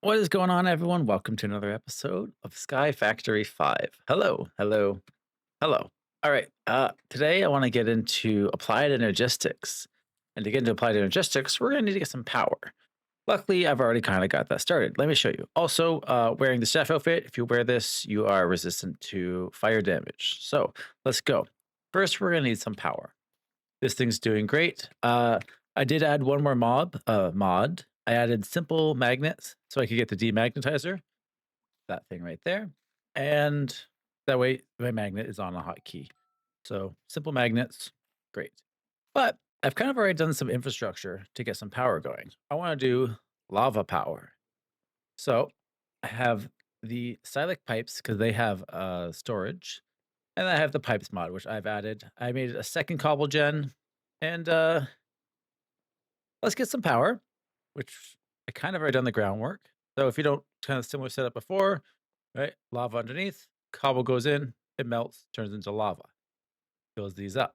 What is going on, everyone? Welcome to another episode of Sky Factory 5. Hello, hello, hello. All right. Today I want to get into applied energistics. And to get into applied energistics, we're going to need to get some power. Luckily, I've already kind of got that started. Let me show you. Also, wearing the chef outfit, if you wear this, you are resistant to fire damage. So let's go. First, we're going to need some power. This thing's doing great. I did add one more mod. I added simple magnets so I could get the demagnetizer, that thing right there. And that way my magnet is on a hotkey. So simple magnets, great. But I've kind of already done some infrastructure to get some power going. I want to do lava power. So I have the Silex pipes because they have storage. And I have the pipes mod, which I've added. I made a second cobble gen. And let's get some power, which I kind of already done the groundwork. So if you don't kind of similar setup before, right? Lava underneath, cobble goes in, it melts, turns into lava, fills these up.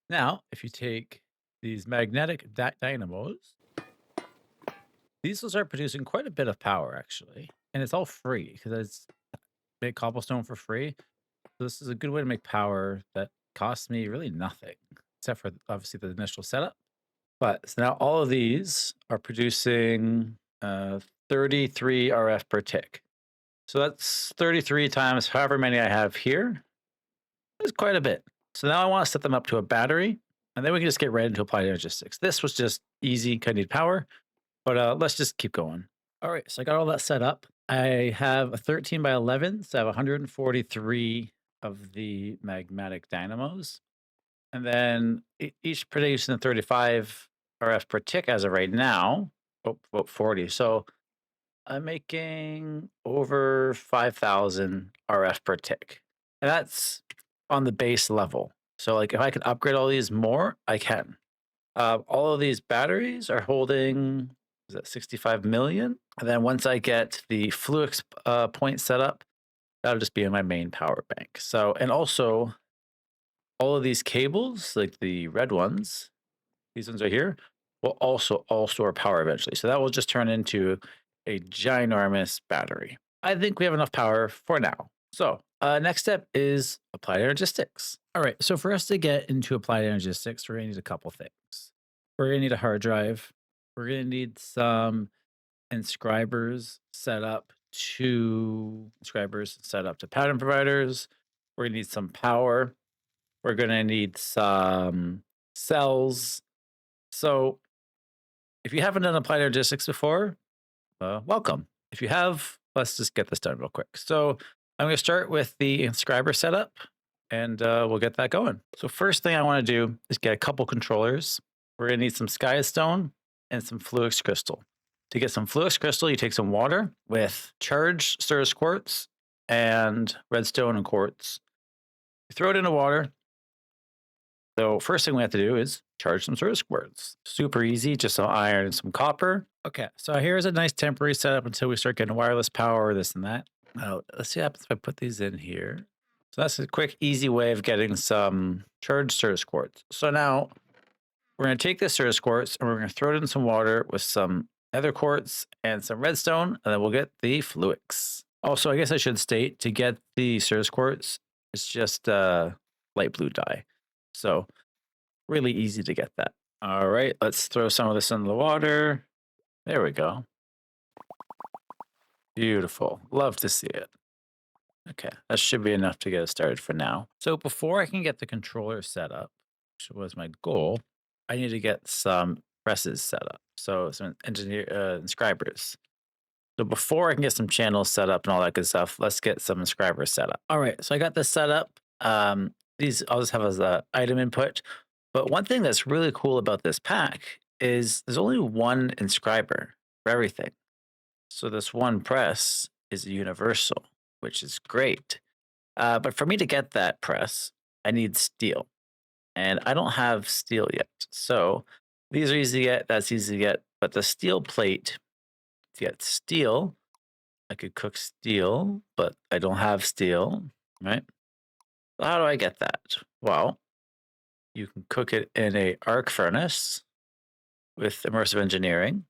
Now, if you take these magnetic dynamos, these will start producing quite a bit of power actually. And it's all free because it's make cobblestone for free. So this is a good way to make power that costs me really nothing, except for obviously the initial setup. But so now all of these are producing 33 RF per tick. So that's 33 times however many I have here. That's quite a bit. So now I want to set them up to a battery, and then we can just get right into applied energistics. This was just easy, kind of need power, but let's just keep going. All right, so I got all that set up. I have a 13 by 11, so I have 143 of the magmatic dynamos. And then each producing 35 RF per tick as of right now. Oh, about 40. So I'm making over 5,000 RF per tick. And that's on the base level. So like if I could upgrade all these more, I can. All of these batteries are holding, is that 65 million? And then once I get the Fluix point set up, that'll just be in my main power bank. So, and also all of these cables, like the red ones, these ones right here, will also all store power eventually. So that will just turn into a ginormous battery. I think we have enough power for now. So next step is applied energistics. All right, so for us to get into applied energistics, we're gonna need a couple things. We're gonna need a hard drive. We're gonna need some inscribers set up to pattern providers. We're gonna need some power. We're gonna need some cells. So if you haven't done applied logistics before, welcome. If you have, let's just get this done real quick. So I'm gonna start with the inscriber setup and we'll get that going. So first thing I wanna do is get a couple controllers. We're gonna need some sky stone and some fluix crystal. To get some fluix crystal, you take some water with charged Sturris quartz and redstone and quartz. You throw it into water. So first thing we have to do is charge some Sturris quartz. Super easy, just some iron and some copper. Okay, so here's a nice temporary setup until we start getting wireless power, this and that. Now, let's see what happens if I put these in here. So that's a quick, easy way of getting some charged Sturris quartz. So now we're going to take this Sturris quartz and we're going to throw it in some water with some nether quartz and some redstone, and then we'll get the fluix. Also, I guess I should state, to get the Sturris quartz, it's just light blue dye. So really easy to get that. All right, let's throw some of this in the water. There we go. Beautiful. Love to see it. Okay, that should be enough to get us started for now. So before I can get the controller set up, which was my goal, I need to get some presses set up. So some inscribers. So before I can get some channels set up and all that good stuff, let's get some inscribers set up. All right, so I got this set up. These I'll just have as a item input. But one thing that's really cool about this pack is there's only one inscriber for everything. So this one press is universal, which is great. But for me to get that press, I need steel. And I don't have steel yet. So these are easy to get, that's easy to get. But the steel plate, to get steel, I could cook steel, but I don't have steel, right? So how do I get that? Well, you can cook it in a arc furnace with immersive engineering,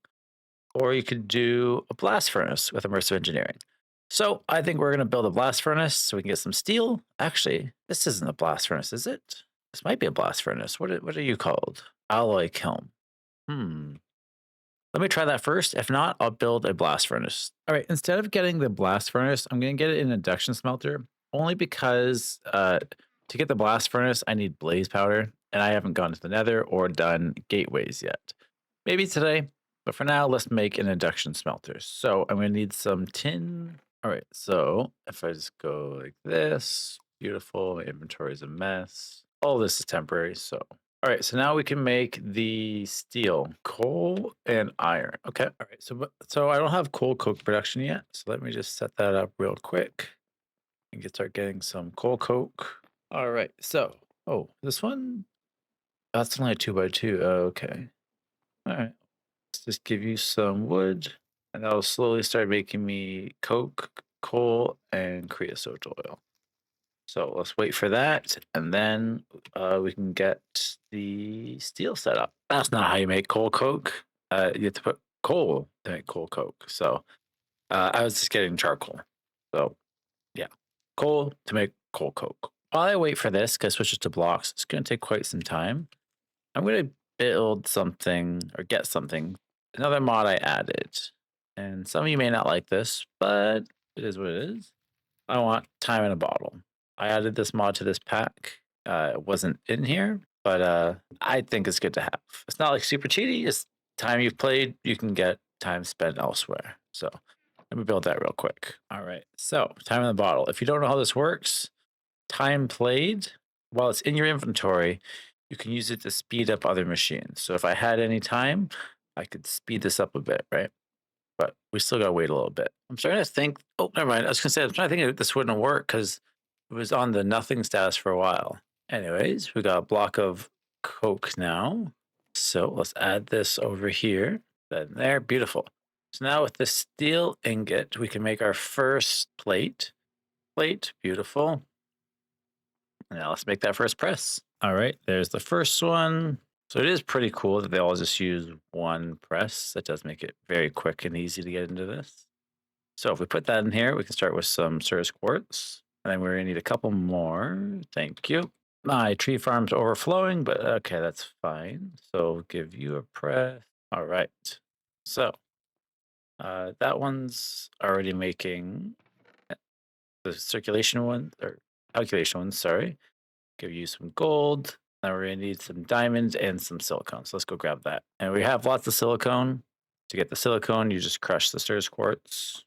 or you could do a blast furnace with immersive engineering. So I think we're going to build a blast furnace so we can get some steel. Actually, this isn't a blast furnace, is it? This might be a blast furnace. What are you called? Alloy kiln. Hmm. Let me try that first. If not, I'll build a blast furnace. All right. Instead of getting the blast furnace, I'm going to get it an induction smelter only because to get the blast furnace, I need blaze powder and I haven't gone to the nether or done gateways yet. Maybe today, but for now, let's make an induction smelter. So I'm going to need some tin. All right. So if I just go like this, beautiful, my inventory is a mess. All this is temporary. So all right, so now we can make the steel, coal and iron. Okay. All right. So I don't have coal coke production yet. So let me just set that up real quick and start getting some coal coke. All right. So this one, that's only a 2x2. Okay. All right. Let's just give you some wood, and that'll slowly start making me coke, coal, and creosote oil. So let's wait for that, and then we can get the steel set up. That's not how you make coal coke. You have to put coal to make coal coke. So I was just getting charcoal. So yeah, coal to make coal coke. While I wait for this, because switches to blocks, it's going to take quite some time. I'm going to build something or get something. Another mod I added. And some of you may not like this, but it is what it is. I want time in a bottle. I added this mod to this pack. It wasn't in here, but I think it's good to have. It's not like super cheaty. It's time you've played, you can get time spent elsewhere. So let me build that real quick. All right. So time in the bottle. If you don't know how this works, time played, while it's in your inventory, you can use it to speed up other machines. So if I had any time, I could speed this up a bit, right? But we still gotta wait a little bit. I'm starting to think. Oh, never mind. I was gonna say I'm trying to think if this wouldn't work because it was on the nothing status for a while. Anyways, we got a block of coke now. So let's add this over here. Then there, beautiful. So now with the steel ingot, we can make our first plate. Plate, beautiful. Now let's make that first press. All right, there's the first one. So it is pretty cool that they all just use one press. That does make it very quick and easy to get into this. So if we put that in here, we can start with some Cirrus quartz. And then we're gonna need a couple more. Thank you. My tree farm's overflowing, but okay, that's fine. So give you a press. All right. So that one's already making the circulation one or calculation one, sorry. Give you some gold. Now we're gonna need some diamonds and some silicone. So let's go grab that. And we have lots of silicone. To get the silicone, you just crush the Cirrus quartz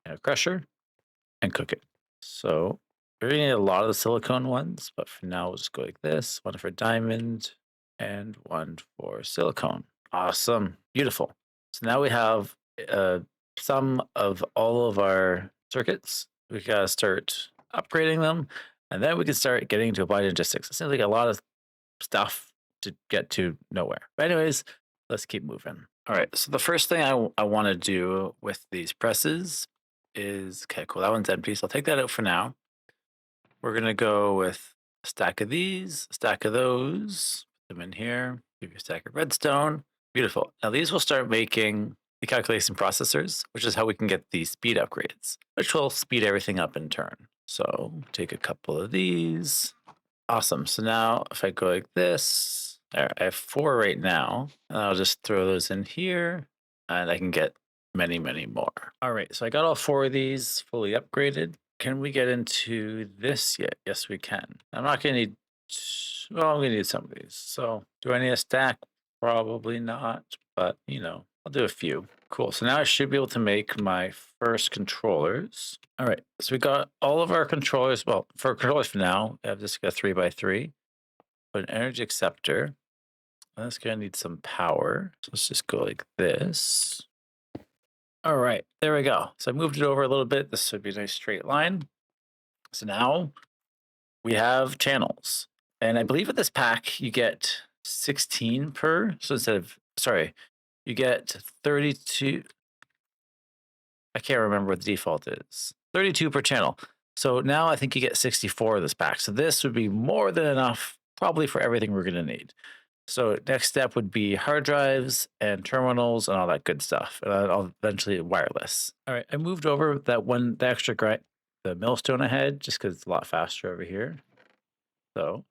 in a crusher and cook it. So we're gonna need a lot of the silicone ones, but for now we'll just go like this. One for diamond and one for silicone. Awesome, beautiful. So now we have some of all of our circuits. We gotta start upgrading them, and then we can start getting into applied energistics. It seems like a lot of stuff to get to nowhere. But anyways, let's keep moving. All right, so the first thing I want to do with these presses is, okay, cool, that one's empty, so I'll take that out for now. We're gonna go with a stack of these, a stack of those, put them in here, give you a stack of redstone. Beautiful. Now these will start making the calculation processors, which is how we can get the speed upgrades, which will speed everything up in turn. So take a couple of these. Awesome. So now if I go like this, I have 4 right now, and I'll just throw those in here and I can get many, many more. All right. So I got all 4 of these fully upgraded. Can we get into this yet? Yes, we can. I'm not going to need, well, I'm going to need some of these. So do I need a stack? Probably not, but I'll do a few. Cool. So now I should be able to make my first controllers. All right. So we got all of our controllers. Well, for controllers for now, I have just got 3x3. But an energy acceptor. That's going to need some power. So let's just go like this. All right. There we go. So I moved it over a little bit. This should be a nice straight line. So now we have channels. And I believe with this pack, you get 16 per. So instead of, sorry, you get 32. I can't remember what the default is. 32 per channel. So now I think you get 64 of this pack. So this would be more than enough, probably for everything we're going to need. So next step would be hard drives and terminals and all that good stuff. And I'll eventually wireless. All right, I moved over the extra grind, the millstone ahead, just because it's a lot faster over here. So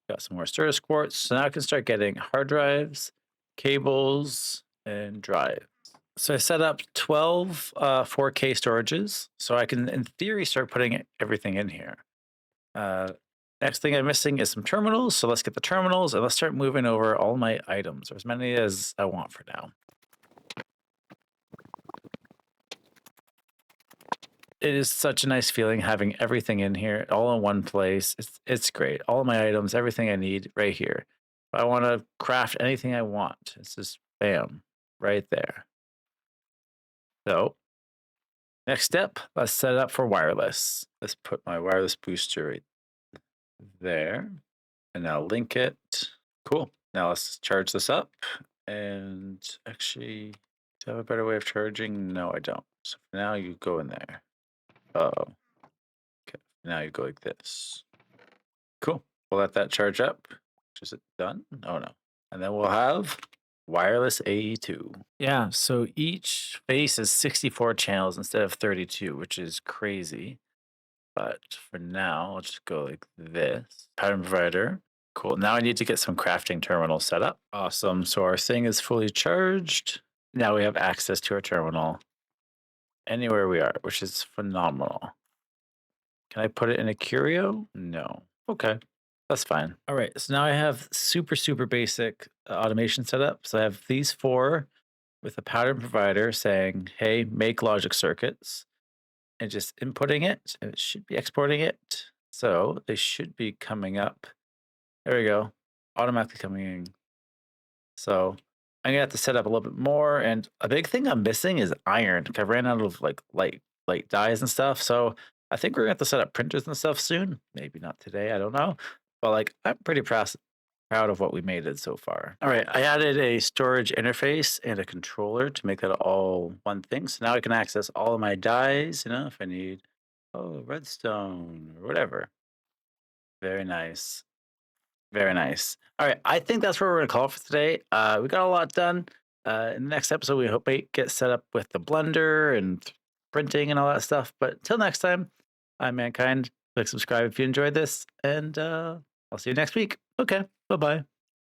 got some more Sturgis quartz. So now I can start getting hard drives, cables, and drives. So I set up 12 4K storages. So I can, in theory, start putting everything in here. Uh, Next thing I'm missing is some terminals. So let's get the terminals and let's start moving over all my items, or as many as I want for now. It is such a nice feeling having everything in here all in one place. It's great. All of my items, everything I need right here. If I want to craft anything I want, it's just bam, right there. So next step, let's set it up for wireless. Let's put my wireless booster right there. And now link it. Cool. Now let's charge this up. And actually, do I have a better way of charging? No, I don't. So for now you go in there. Oh, okay. Now you go like this. Cool. We'll let that charge up. Is it done? Oh no. And then we'll have wireless AE2. Yeah, so each face is 64 channels instead of 32, which is crazy. But for now, I'll just go like this. Pattern provider. Cool. Now I need to get some crafting terminals set up. Awesome. So our thing is fully charged. Now we have access to our terminal anywhere we are, which is phenomenal. Can I put it in a curio? No. Okay. That's fine. All right. So now I have super, super basic automation set up. So I have these four with a pattern provider saying, hey, make logic circuits, and just inputting it, and it should be exporting it. So they should be coming up. There we go. Automatically coming in. So I'm gonna have to set up a little bit more. And a big thing I'm missing is iron. I ran out of like light dyes and stuff. So I think we're gonna have to set up printers and stuff soon. Maybe not today. I don't know. But like I'm pretty proud of what we made it so far. All right, I added a storage interface and a controller to make that all one thing. So now I can access all of my dyes, if I need, redstone or whatever. Very nice. Very nice. All right, I think that's where we're gonna call it for today. We got a lot done. In the next episode, we hope we get set up with the blender and printing and all that stuff. But until next time, I'm Mankind. Click subscribe if you enjoyed this, and I'll see you next week. Okay, bye bye.